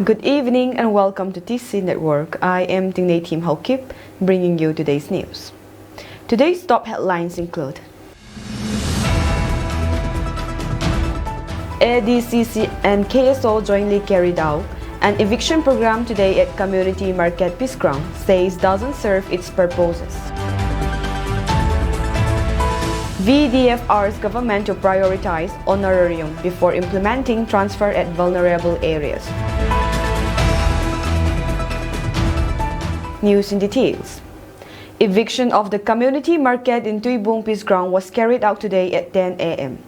Good evening and welcome to TC Network. I am Tingnay Team Haukip, bringing you today's news. Today's top headlines include ADCC and KSO jointly carried out an eviction program today at Community Market Peace Ground, says doesn't serve its purposes. VDF urged government to prioritize honorarium before implementing transfer at vulnerable areas. News in details. Eviction of the community market in Tuibong Peace Ground was carried out today at 10 a.m.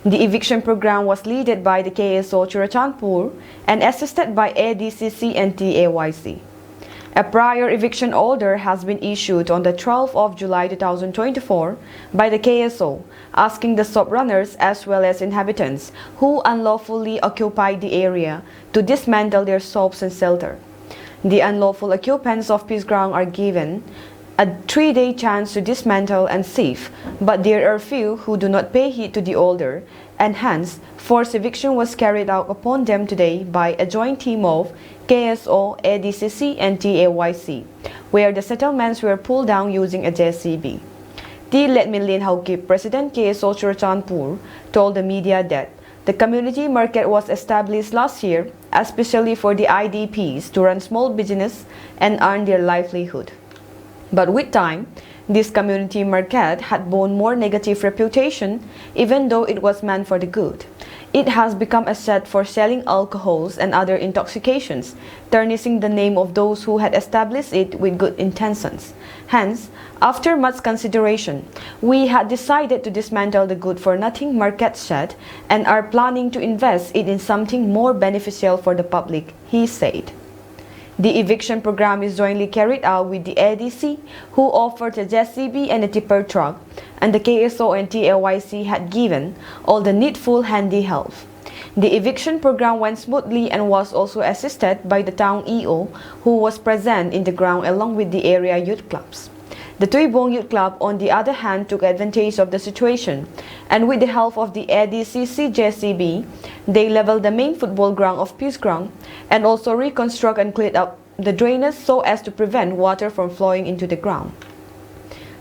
The eviction program was led by the KSO Churachandpur and assisted by ADCC and TAYC. A prior eviction order has been issued on the 12th of July 2024 by the KSO, asking the shop runners as well as inhabitants who unlawfully occupied the area to dismantle their shops and shelter. The unlawful occupants of Peace Ground are given a 3-day chance to dismantle and seize, but there are few who do not pay heed to the order, and hence forced eviction was carried out upon them today by a joint team of KSO, ADCC and TAYC, where the settlements were pulled down using a JCB. T. Letminlin Haukip, President KSO Churachandpur, told the media that the community market was established last year, especially for the IDPs to run small business and earn their livelihood. But with time, this community market had borne more negative reputation, even though it was meant for the good. It has become a set for selling alcohols and other intoxications, tarnishing the name of those who had established it with good intentions. Hence, after much consideration, we had decided to dismantle the good-for-nothing market shed and are planning to invest it in something more beneficial for the public, he said. The eviction program is jointly carried out with the ADC, who offered a JCB and a tipper truck, and the KSO and TAYC had given all the needful handy help. The eviction program went smoothly and was also assisted by the town EO, who was present in the ground along with the area youth clubs. The Tuibong Youth Club, on the other hand, took advantage of the situation, and with the help of the ADCC JCB, they leveled the main football ground of Peace Ground and also reconstruct and cleared up the drainage so as to prevent water from flowing into the ground.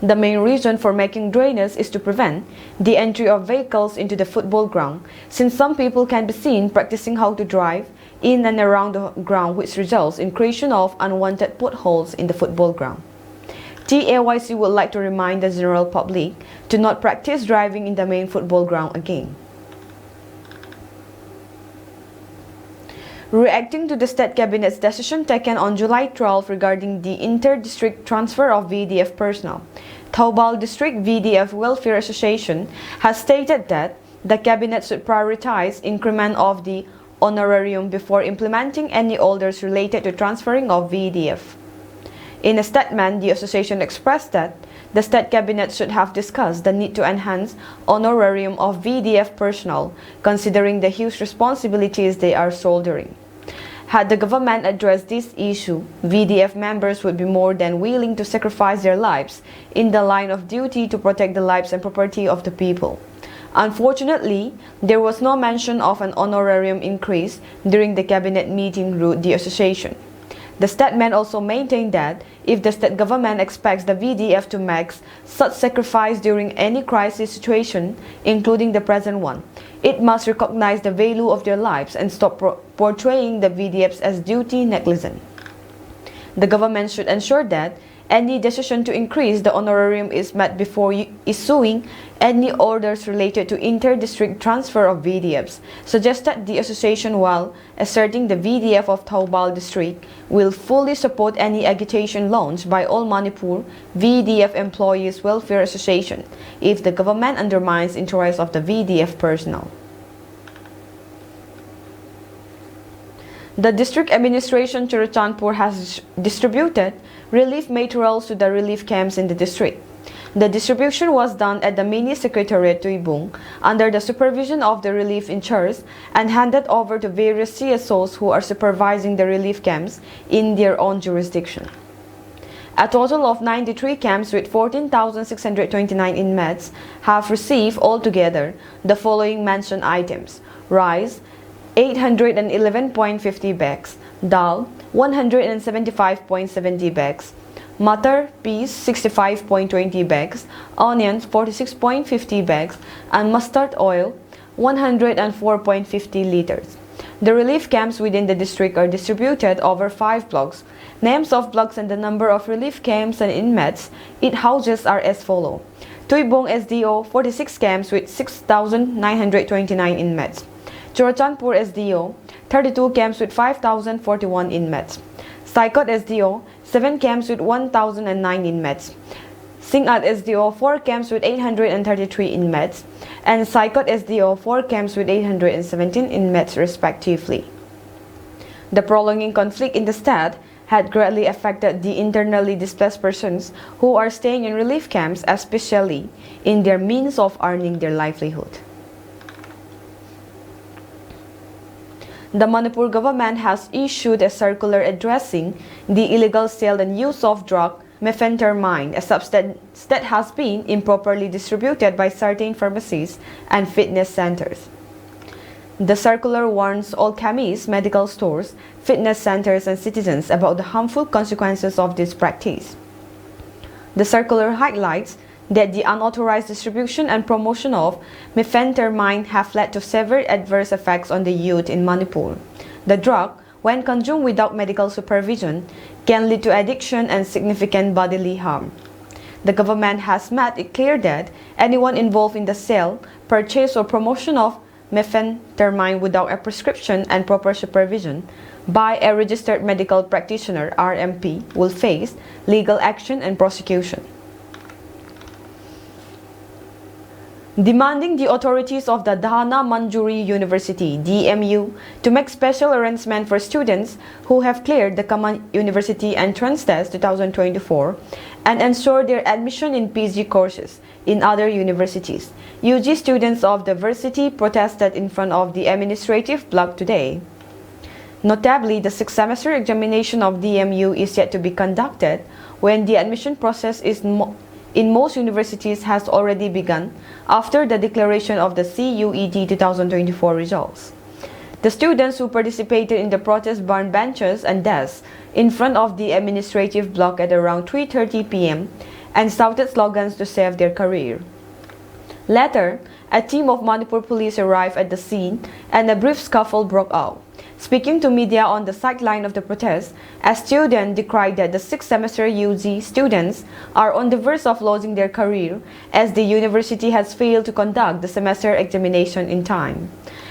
The main reason for making drainage is to prevent the entry of vehicles into the football ground, since some people can be seen practicing how to drive in and around the ground, which results in creation of unwanted potholes in the football ground. TAYC would like to remind the general public to not practice driving in the main football ground again. Reacting to the State Cabinet's decision taken on July 12 regarding the inter-district transfer of VDF personnel, Taubal District VDF Welfare Association has stated that the Cabinet should prioritize increment of the honorarium before implementing any orders related to transferring of VDF. In a statement, the association expressed that the State Cabinet should have discussed the need to enhance honorarium of VDF personnel, considering the huge responsibilities they are shouldering. Had the government addressed this issue, VDF members would be more than willing to sacrifice their lives in the line of duty to protect the lives and property of the people. Unfortunately, there was no mention of an honorarium increase during the cabinet meeting, wrote the association. The statement also maintained that if the state government expects the VDF to make such sacrifice during any crisis situation, including the present one, it must recognize the value of their lives and stop portraying the VDFs as duty negligent. The government should ensure that any decision to increase the honorarium is met before issuing any orders related to inter-district transfer of VDFs, suggested the association, while asserting the VDF of Taubal District will fully support any agitation launched by All Manipur VDF Employees Welfare Association if the government undermines interests of the VDF personnel. The district administration Churachandpur has distributed relief materials to the relief camps in the district. The distribution was done at the mini secretariat Tuibong under the supervision of the relief in charge and handed over to various CSOs who are supervising the relief camps in their own jurisdiction. A total of 93 camps with 14,629 inmates have received altogether the following mentioned items: rice, 811.50 bags, dal 175.70 bags, Matar peas 65.20 bags, onions 46.50 bags, and mustard oil 104.50 liters. The relief camps within the district are distributed over 5 blocks. Names of blocks and the number of relief camps and inmates it houses are as follow. Tuibong SDO 46 camps with 6,929 inmates. Churachandpur SDO 32 camps with 5,041 inmates. Saikot SDO 7 camps with 1,009 inmates. Singat SDO 4 camps with 833 inmates, and Saikot SDO 4 camps with 817 inmates respectively. The prolonging conflict in the state had greatly affected the internally displaced persons who are staying in relief camps, especially in their means of earning their livelihood. The Manipur government has issued a circular addressing the illegal sale and use of drug methamphetamine, a substance that has been improperly distributed by certain pharmacies and fitness centers. The circular warns all chemists, medical stores, fitness centers, and citizens about the harmful consequences of this practice. The circular highlights that the unauthorized distribution and promotion of methamphetamine have led to severe adverse effects on the youth in Manipur. The drug, when consumed without medical supervision, can lead to addiction and significant bodily harm. The government has made it clear that anyone involved in the sale, purchase, or promotion of methamphetamine without a prescription and proper supervision by a registered medical practitioner (RMP) will face legal action and prosecution. Demanding the authorities of the Dahana Manjuri University (DMU) to make special arrangement for students who have cleared the Common University Entrance Test 2024 and ensure their admission in PG courses in other universities. UG students of the varsity protested in front of the administrative block today. Notably, the 6th semester examination of DMU is yet to be conducted when the admission process in most universities has already begun after the declaration of the CUET 2024 results. The students who participated in the protest burned benches and desks in front of the administrative block at around 3:30 p.m. and shouted slogans to save their career. Later, a team of Manipur police arrived at the scene and a brief scuffle broke out. Speaking to media on the sideline of the protest, a student decried that the 6th semester UG students are on the verge of losing their career as the university has failed to conduct the semester examination in time.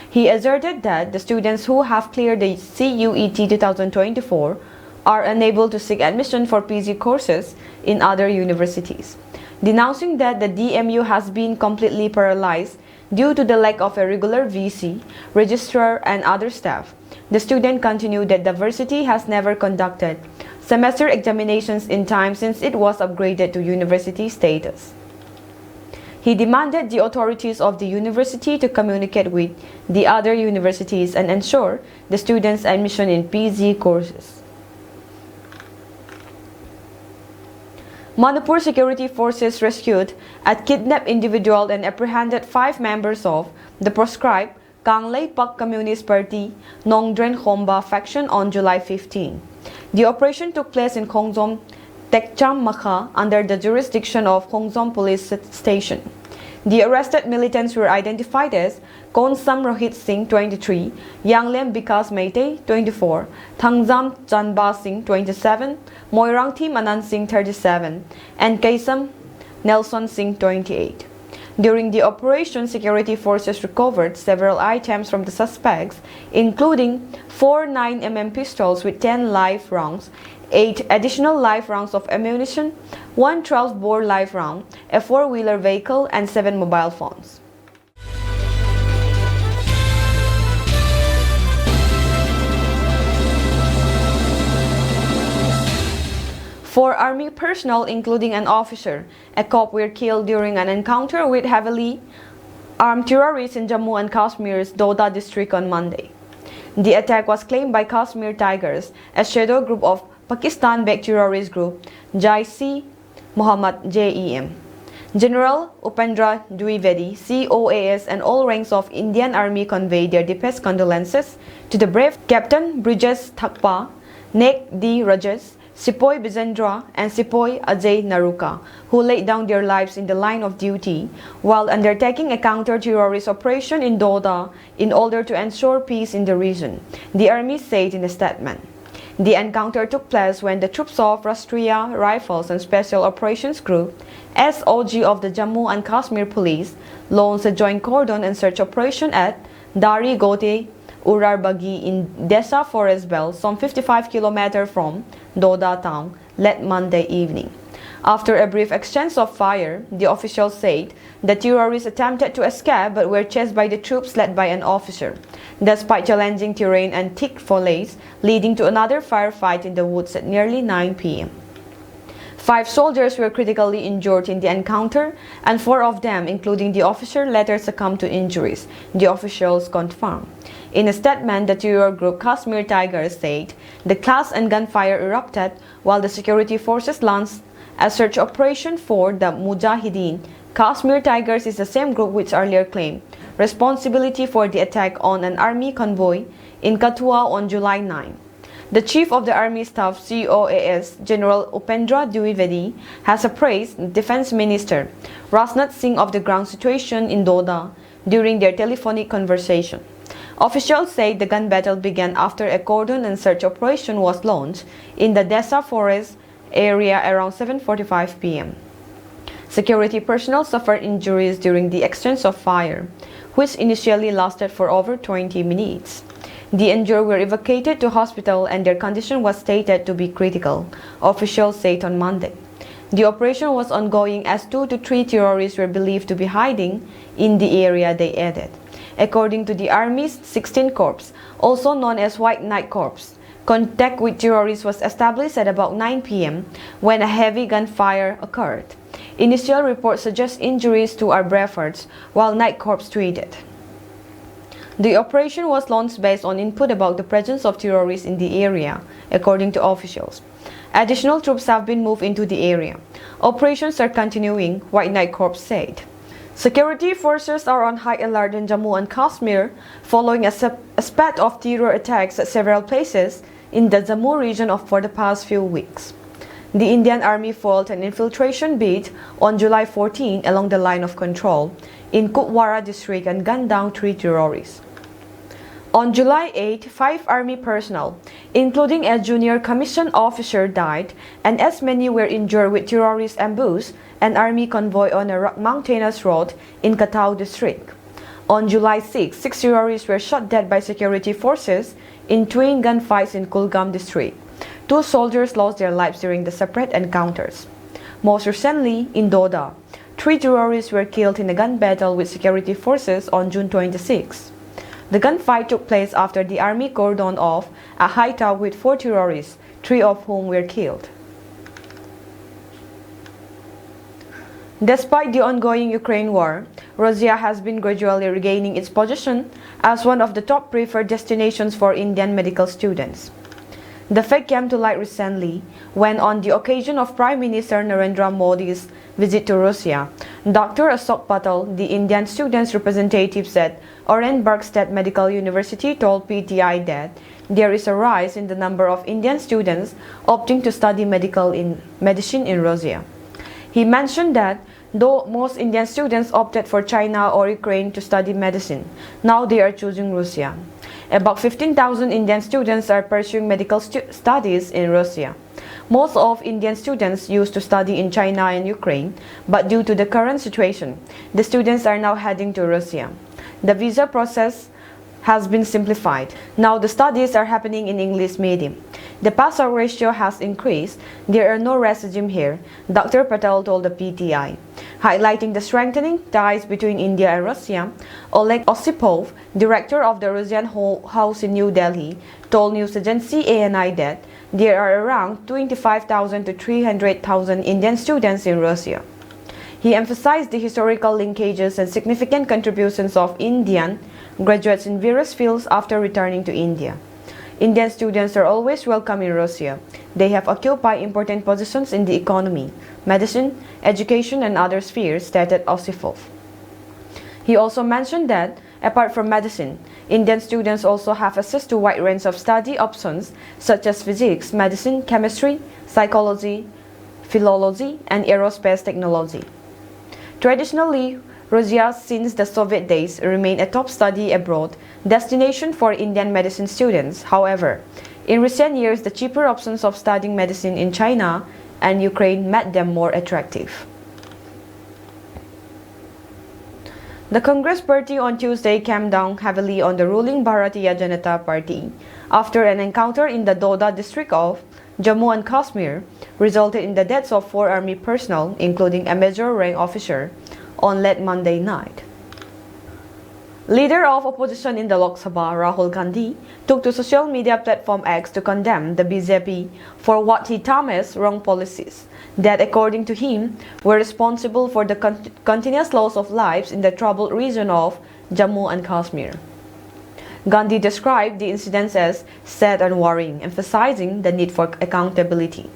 He asserted that the students who have cleared the CUET 2024 are unable to seek admission for PG courses in other universities, denouncing that the DMU has been completely paralyzed due to the lack of a regular VC, registrar, and other staff. The student continued that the varsity has never conducted semester examinations in time since it was upgraded to university status. He demanded the authorities of the university to communicate with the other universities and ensure the students' admission in PG courses. Manipur security forces rescued a kidnapped individual and apprehended 5 members of the proscribed Kanglei Pak Communist Party Nongdren Khomba faction on July 15. The operation took place in Khongzom Tekcham Makha under the jurisdiction of Khongzom Police Station. The arrested militants were identified as Konsam Rohit Singh, 23, Yanglem Bikas Meitei, 24, Thangzam Chanba Singh, 27, Moirang Tim Anand Singh, 37, and Kaisam Nelson Singh, 28. During the operation, security forces recovered several items from the suspects, including 4 9mm pistols with 10 live rounds, 8 additional live rounds of ammunition, 1 12-bore live round, a 4-wheeler vehicle, and 7 mobile phones. Four Army personnel, including an officer, a cop, were killed during an encounter with heavily armed terrorists in Jammu and Kashmir's Doda district on Monday. The attack was claimed by Kashmir Tigers, a shadow group of Pakistan-backed terrorist group Jaish-e Mohammed (JEM). General Upendra Dwivedi, COAS, and all ranks of Indian Army conveyed their deepest condolences to the brave Captain Brijesh Thakpa, Nek D. Rajesh, Sepoy Bijendra, and Sepoy Ajay Naruka, who laid down their lives in the line of duty while undertaking a counter-terrorist operation in Doda in order to ensure peace in the region, the army said in a statement. The encounter took place when the troops of Rashtriya Rifles and Special Operations Group, SOG of the Jammu and Kashmir Police, launched a joint cordon and search operation at Dari Gote Urarbagi in Desa Forest Belt, some 55 km from Doda town, late Monday evening. After a brief exchange of fire, the officials said the terrorists attempted to escape but were chased by the troops led by an officer, despite challenging terrain and thick foliage, leading to another firefight in the woods at nearly 9 p.m. 5 soldiers were critically injured in the encounter, and 4 of them, including the officer, later succumbed to injuries, the officials confirmed. In a statement, the terror group Kashmir Tigers said the clash and gunfire erupted while the security forces launched a search operation for the Mujahideen. Kashmir Tigers is the same group which earlier claimed responsibility for the attack on an army convoy in Kathua on July 9. The Chief of the Army Staff, COAS, General Upendra Dwivedi, has appraised Defense Minister Rajnath Singh of the ground situation in Doda during their telephonic conversation. Officials say the gun battle began after a cordon and search operation was launched in the Desa Forest area around 7:45 p.m. Security personnel suffered injuries during the exchange of fire, which initially lasted for over 20 minutes. The injured were evacuated to hospital and their condition was stated to be critical, officials said on Monday. The operation was ongoing as 2 to 3 terrorists were believed to be hiding in the area, they added. According to the Army's 16th Corps, also known as White Night Corps, contact with terrorists was established at about 9 p.m. when a heavy gunfire occurred. Initial reports suggest injuries to our efforts, while Night Corps tweeted. The operation was launched based on input about the presence of terrorists in the area, according to officials. Additional troops have been moved into the area. Operations are continuing, White Night Corps said. Security forces are on high alert in Jammu and Kashmir following a spate of terror attacks at several places in the Jammu region for the past few weeks. The Indian Army foiled an infiltration bid on July 14 along the line of control in Kupwara district and gunned down 3 terrorists. On July 8, 5 Army personnel, including a junior commissioned officer, died, and as many were injured with terrorist ambush an army convoy on a mountainous road in Katau district. On July 6, 6 terrorists were shot dead by security forces in twin gunfights in Kulgam district. 2 soldiers lost their lives during the separate encounters. Most recently, in Doda, 3 terrorists were killed in a gun battle with security forces on June 26. The gunfight took place after the army cordoned off a hideout with 4 terrorists, 3 of whom were killed. Despite the ongoing Ukraine war, Russia has been gradually regaining its position as one of the top preferred destinations for Indian medical students. The fact came to light recently when, on the occasion of Prime Minister Narendra Modi's visit to Russia, Dr. Ashok Patel, the Indian students' representative at Orenburg State Medical University, told PTI that there is a rise in the number of Indian students opting to study medicine in Russia. He mentioned that though most Indian students opted for China or Ukraine to study medicine, now they are choosing Russia. About 15,000 Indian students are pursuing medical studies in Russia. Most of Indian students used to study in China and Ukraine, but due to the current situation, the students are now heading to Russia. The visa process has been simplified. Now the studies are happening in English medium. The pass-out ratio has increased. There are no race regime here, Dr. Patel told the PTI. Highlighting the strengthening ties between India and Russia, Oleg Osipov, director of the Russian House in New Delhi, told news agency ANI that there are around 25,000 to 300,000 Indian students in Russia. He emphasized the historical linkages and significant contributions of Indian graduates in various fields after returning to India. Indian students are always welcome in Russia. They have occupied important positions in the economy, medicine, education, and other spheres, stated Osipov. He also mentioned that, apart from medicine, Indian students also have access to a wide range of study options such as physics, medicine, chemistry, psychology, philology, and aerospace technology. Traditionally, Russia, since the Soviet days, remained a top study abroad destination for Indian medicine students. However, in recent years, the cheaper options of studying medicine in China and Ukraine made them more attractive. The Congress Party on Tuesday came down heavily on the ruling Bharatiya Janata Party after an encounter in the Doda district of Jammu and Kashmir resulted in the deaths of 4 army personnel, including a major rank officer, on late Monday night. Leader of opposition in the Lok Sabha, Rahul Gandhi, took to social media platform X to condemn the BJP for what he termed as wrong policies that, according to him, were responsible for the continuous loss of lives in the troubled region of Jammu and Kashmir. Gandhi described the incidents as sad and worrying, emphasizing the need for accountability.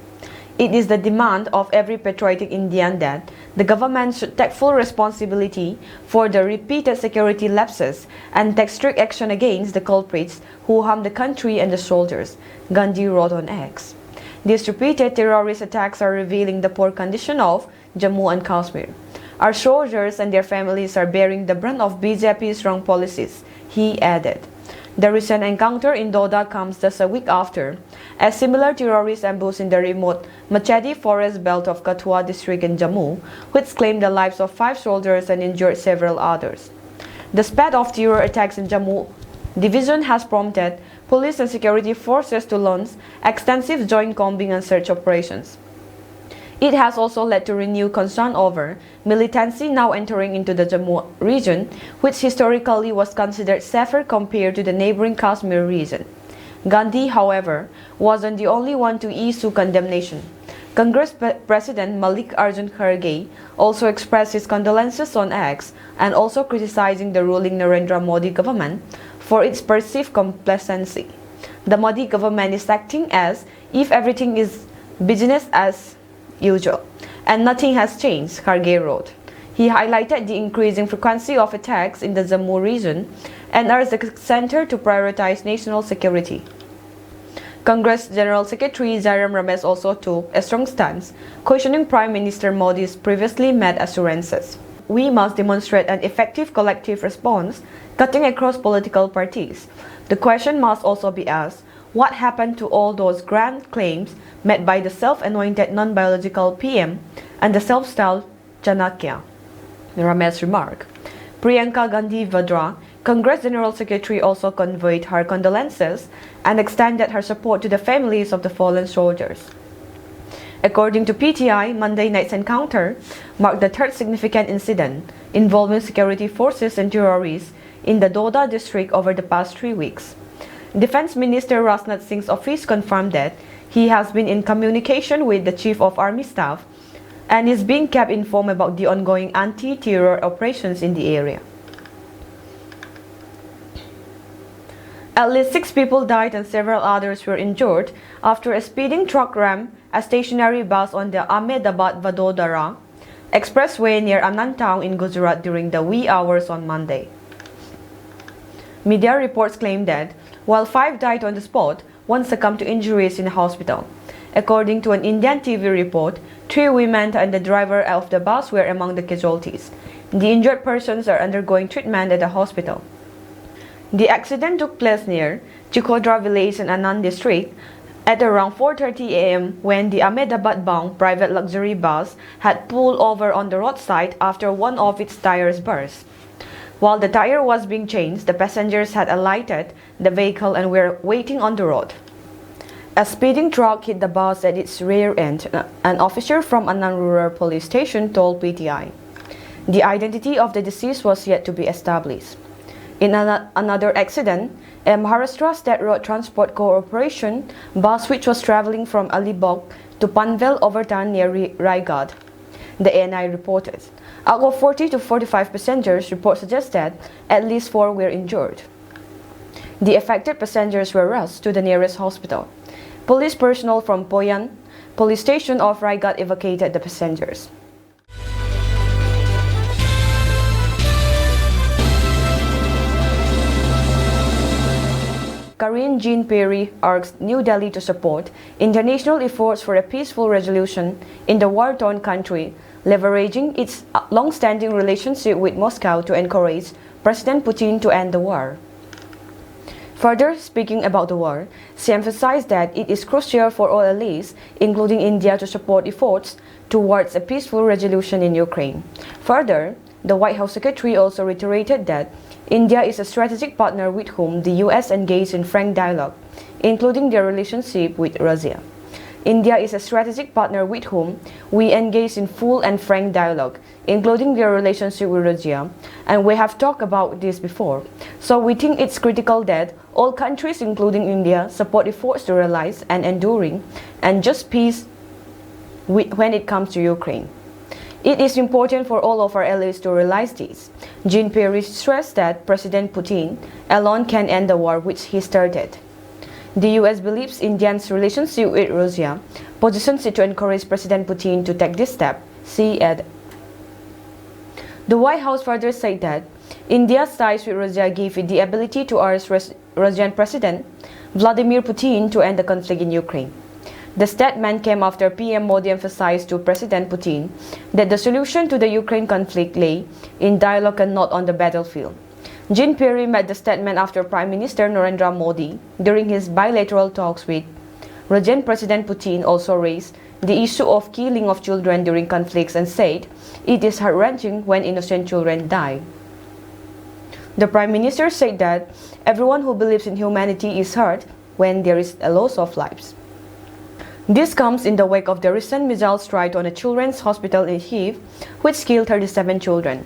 It is the demand of every patriotic Indian that the government should take full responsibility for the repeated security lapses and take strict action against the culprits who harm the country and the soldiers, Gandhi wrote on X. These repeated terrorist attacks are revealing the poor condition of Jammu and Kashmir. Our soldiers and their families are bearing the brunt of BJP's wrong policies, he added. The recent encounter in Doda comes just a week after a similar terrorist ambush in the remote Machedi forest belt of Kathua district in Jammu, which claimed the lives of 5 soldiers and injured several others. The spat of terror attacks in Jammu division has prompted police and security forces to launch extensive joint combing and search operations. It has also led to renewed concern over militancy now entering into the Jammu region, which historically was considered safer compared to the neighboring Kashmir region. Gandhi, however, wasn't the only one to issue condemnation. Congress President Mallikarjun Kharge also expressed his condolences on X and also criticizing the ruling Narendra Modi government for its perceived complacency. The Modi government is acting as if everything is business as usual, and nothing has changed, Kharge wrote. He highlighted the increasing frequency of attacks in the Jammu region and urged the center to prioritize national security. Congress General Secretary Jairam Ramesh also took a strong stance, questioning Prime Minister Modi's previously made assurances. We must demonstrate an effective collective response, cutting across political parties. The question must also be asked, what happened to all those grand claims made by the self-anointed non-biological PM and the self-styled Chanakya? Ramesh remarked. Priyanka Gandhi Vadra, Congress General Secretary, also conveyed her condolences and extended her support to the families of the fallen soldiers. According to PTI, Monday night's encounter marked the 3rd significant incident involving security forces and terrorists in the Doda district over the past 3 weeks. Defense Minister Rajnath Singh's office confirmed that he has been in communication with the Chief of Army Staff and is being kept informed about the ongoing anti-terror operations in the area. At least 6 people died and several others were injured after a speeding truck rammed a stationary bus on the Ahmedabad-Vadodara expressway near Anand town in Gujarat during the wee hours on Monday. Media reports claim that while 5 died on the spot, 1 succumbed to injuries in a hospital. According to an Indian TV report, 3 women and the driver of the bus were among the casualties. The injured persons are undergoing treatment at the hospital. The accident took place near Chikodra village in Anand district at around 4:30 a.m. when the Ahmedabad-bound private luxury bus had pulled over on the roadside after one of its tires burst. While the tire was being changed, the passengers had alighted the vehicle and were waiting on the road. A speeding truck hit the bus at its rear end, an officer from Anand Rural Police Station told PTI. The identity of the deceased was yet to be established. In another accident, a Maharashtra State Road Transport Corporation bus which was traveling from Alibag to Panvel overturned near Raigad, the ANI reported. Out of 40 to 45 passengers, reports suggested at least 4 were injured. The affected passengers were rushed to the nearest hospital. Police personnel from Poyan police station of Raigat evacuated the passengers. Karine Jean-Pierre urged New Delhi to support international efforts for a peaceful resolution in the war-torn country, leveraging its long-standing relationship with Moscow to encourage President Putin to end the war. Further, speaking about the war, she emphasized that it is crucial for all allies, including India, to support efforts towards a peaceful resolution in Ukraine. Further, the White House Secretary also reiterated that India is a strategic partner with whom the US engaged in frank dialogue, including their relationship with Russia. India is a strategic partner with whom we engage in full and frank dialogue, including their relationship with Russia, and we have talked about this before. So we think it's critical that all countries, including India, support efforts to realize an enduring and just peace when it comes to Ukraine. It is important for all of our allies to realize this. Jean-Pierre stressed that President Putin alone can end the war which he started. The US believes India's relationship with Russia positions it to encourage President Putin to take this step, she added. The White House further said that India's ties with Russia give it the ability to urge Russian President Vladimir Putin to end the conflict in Ukraine. The statement came after PM Modi emphasized to President Putin that the solution to the Ukraine conflict lay in dialogue and not on the battlefield. Jean-Pierre made the statement after Prime Minister Narendra Modi, during his bilateral talks with Russian President Putin, also raised the issue of killing of children during conflicts and said it is heart-wrenching when innocent children die. The Prime Minister said that everyone who believes in humanity is hurt when there is a loss of lives. This comes in the wake of the recent missile strike on a children's hospital in Kyiv, which killed 37 children.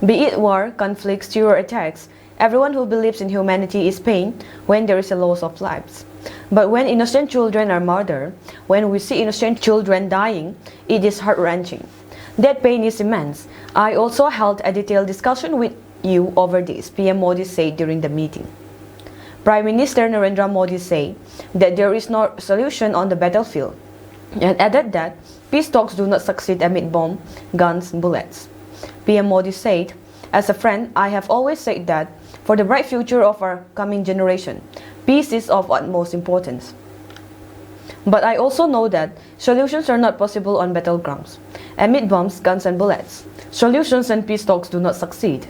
Be it war, conflicts, terror attacks, everyone who believes in humanity is pained when there is a loss of lives. But when innocent children are murdered, when we see innocent children dying, it is heart-wrenching. That pain is immense. I also held a detailed discussion with you over this, PM Modi said during the meeting. Prime Minister Narendra Modi said that there is no solution on the battlefield and added that peace talks do not succeed amid bomb, guns, bullets. PM Modi said, "As a friend, I have always said that for the bright future of our coming generation, peace is of utmost importance. But I also know that solutions are not possible on battlegrounds, amid bombs, guns and bullets. Solutions and peace talks do not succeed.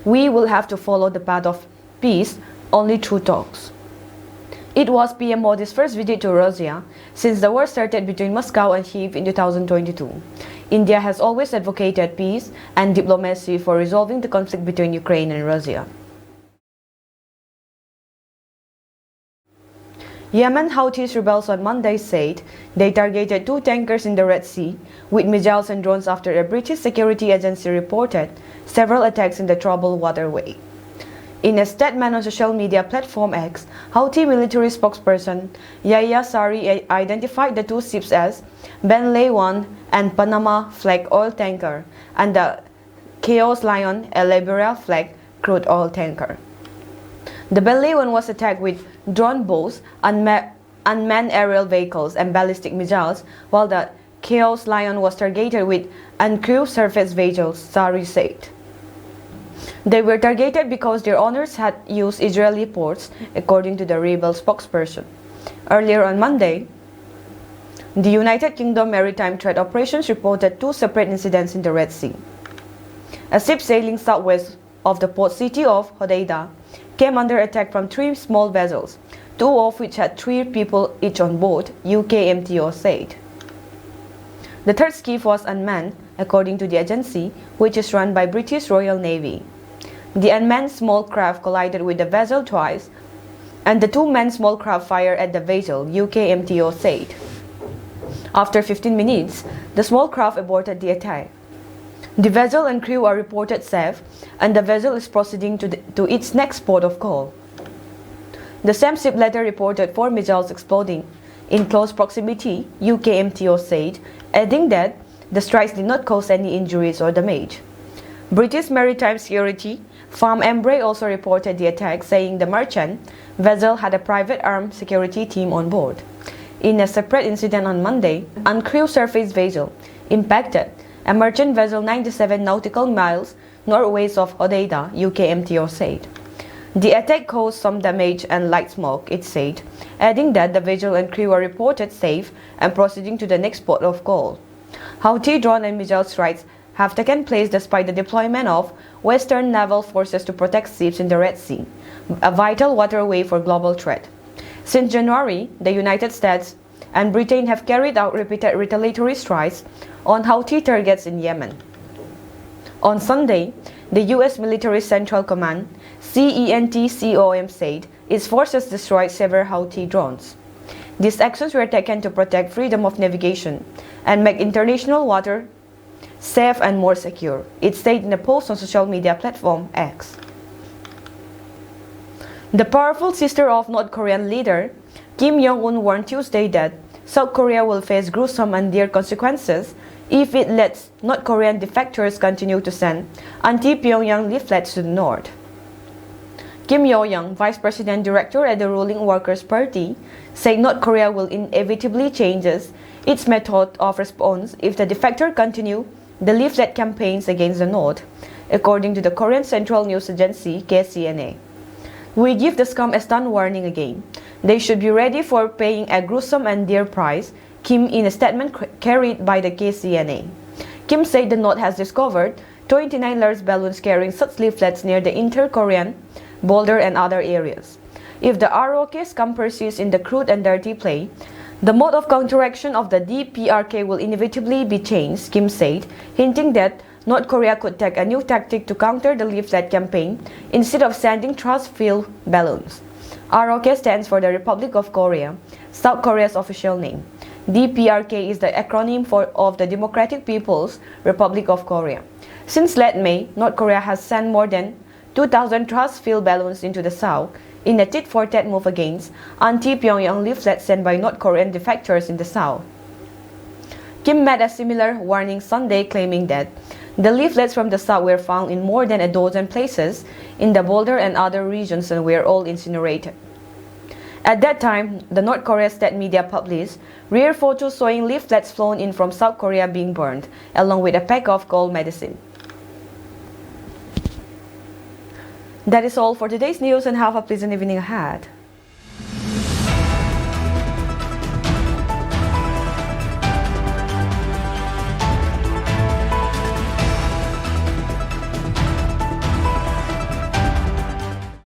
We will have to follow the path of peace only through talks." It was PM Modi's first visit to Russia since the war started between Moscow and Kyiv in 2022. India has always advocated peace and diplomacy for resolving the conflict between Ukraine and Russia. Yemen Houthis rebels on Monday said they targeted 2 tankers in the Red Sea with missiles and drones after a British security agency reported several attacks in the troubled waterway. In a statement on social media platform X, Houthi military spokesperson Yahya Sari identified the 2 ships as Bentley 1 and Panama flag oil tanker and the Chaos Lion, a Liberia flag crude oil tanker. The Bentley 1 was attacked with drone boats, unmanned aerial vehicles and ballistic missiles, while the Chaos Lion was targeted with uncrewed surface vehicles, Sari said. They were targeted because their owners had used Israeli ports, according to the rebel spokesperson. Earlier on Monday, the United Kingdom Maritime Threat Operations reported 2 separate incidents in the Red Sea. A ship sailing southwest of the port city of Hodeidah came under attack from 3 small vessels, 2 of which had 3 people each on board, UKMTO said. The third skiff was unmanned, according to the agency, which is run by British Royal Navy. The unmanned small craft collided with the vessel twice, and the 2 manned small craft fired at the vessel, UKMTO said. After 15 minutes, the small craft aborted the attack. The vessel and crew are reported safe, and the vessel is proceeding to its next port of call. The same ship later reported 4 missiles exploding in close proximity, UKMTO said, adding that the strikes did not cause any injuries or damage. British Maritime Security Farm Embraer also reported the attack, saying the merchant vessel had a private armed security team on board. In a separate incident on Monday, an uncrewed surface vessel impacted a merchant vessel 97 nautical miles northwest of Hodeida, UK, MTO said. The attack caused some damage and light smoke, it said, adding that the vessel and crew were reported safe and proceeding to the next port of call. Houthi drone and missile strikes have taken place despite the deployment of Western naval forces to protect ships in the Red Sea, a vital waterway for global trade. Since January, the United States and Britain have carried out repeated retaliatory strikes on Houthi targets in Yemen. On Sunday, the U.S. Military Central Command, CENTCOM, said its forces destroyed several Houthi drones. These actions were taken to protect freedom of navigation and make international water safe and more secure, it said in a post on social media platform X. The powerful sister of North Korean leader Kim Jong-un warned Tuesday that South Korea will face gruesome and dire consequences if it lets North Korean defectors continue to send anti-Pyongyang leaflets to the north. Kim Yo-young, vice president director at the ruling Workers' Party, said North Korea will inevitably change its method of response if the defectors continue the leaflet campaigns against the North, according to the Korean Central News Agency KCNA. We give the scum a stern warning again. They should be ready for paying a gruesome and dear price, Kim in a statement carried by the KCNA. Kim said the North has discovered 29 large balloons carrying such leaflets near the inter-Korean border and other areas. If the ROK scum persists in the crude and dirty play, the mode of counteraction of the DPRK will inevitably be changed, Kim said, hinting that North Korea could take a new tactic to counter the leaflet campaign instead of sending trust-filled balloons. ROK stands for the Republic of Korea, South Korea's official name. DPRK is the acronym of the Democratic People's Republic of Korea. Since late May, North Korea has sent more than 2,000 trust-filled balloons into the South in a tit-for-tat move against anti-Pyongyang leaflets sent by North Korean defectors in the South. Kim made a similar warning Sunday, claiming that the leaflets from the South were found in more than a dozen places in the border and other regions and were all incinerated. At that time, the North Korea state media published rare photos showing leaflets flown in from South Korea being burned, along with a pack of cold medicine. That is all for today's news, and have a pleasant evening ahead.